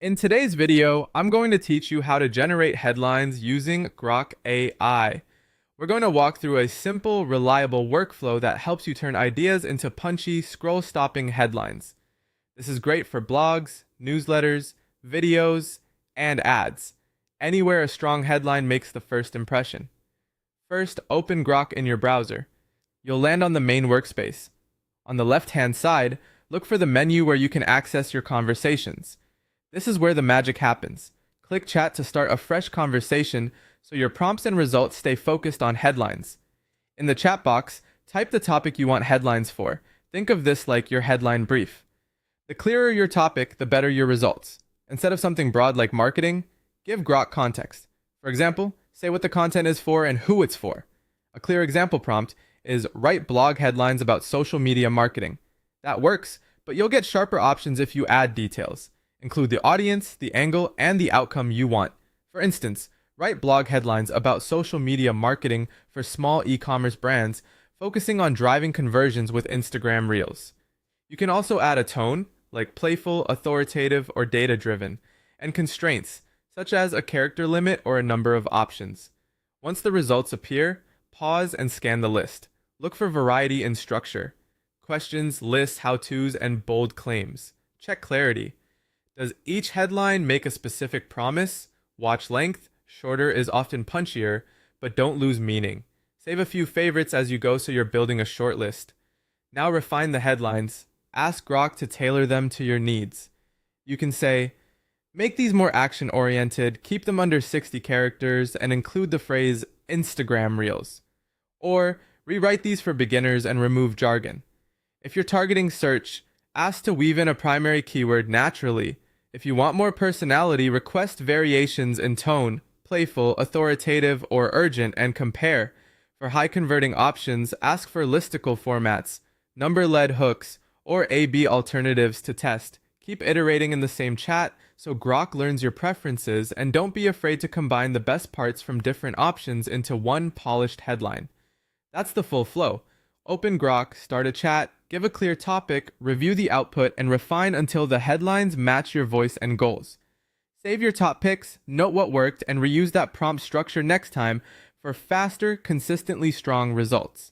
In today's video, I'm going to teach you how to generate headlines using Grok AI. We're going to walk through a simple, reliable workflow that helps you turn ideas into punchy, scroll-stopping headlines. This is great for blogs, newsletters, videos, and ads. Anywhere a strong headline makes the first impression. First, open Grok in your browser. You'll land on the main workspace. On the left-hand side, look for the menu where you can access your conversations. This is where the magic happens. Click chat to start a fresh conversation so your prompts and results stay focused on headlines. In the chat box, type the topic you want headlines for. Think of this like your headline brief. The clearer your topic, the better your results. Instead of something broad like marketing, give Grok context. For example, say what the content is for and who it's for. A clear example prompt is write blog headlines about social media marketing. That works, but you'll get sharper options if you add details. Include the audience, the angle, and the outcome you want. For instance, write blog headlines about social media marketing for small e-commerce brands, focusing on driving conversions with Instagram Reels. You can also add a tone, like playful, authoritative, or data-driven, and constraints, such as a character limit or a number of options. Once the results appear, pause and scan the list. Look for variety in structure. Questions, lists, how-tos, and bold claims. Check clarity. Does each headline make a specific promise? Watch length. Shorter is often punchier, but don't lose meaning. Save a few favorites as you go so you're building a short list. Now refine the headlines. Ask Grok to tailor them to your needs. You can say, make these more action-oriented, keep them under 60 characters, and include the phrase Instagram Reels. Or, rewrite these for beginners and remove jargon. If you're targeting search, ask to weave in a primary keyword naturally. If you want more personality, request variations in tone, playful, authoritative, or urgent, and compare. For high-converting options, ask for listicle formats, number-led hooks, or A/B alternatives to test. Keep iterating in the same chat so Grok learns your preferences, and don't be afraid to combine the best parts from different options into one polished headline. That's the full flow. Open Grok, start a chat, give a clear topic, review the output, and refine until the headlines match your voice and goals. Save your top picks, note what worked, and reuse that prompt structure next time for faster, consistently strong results.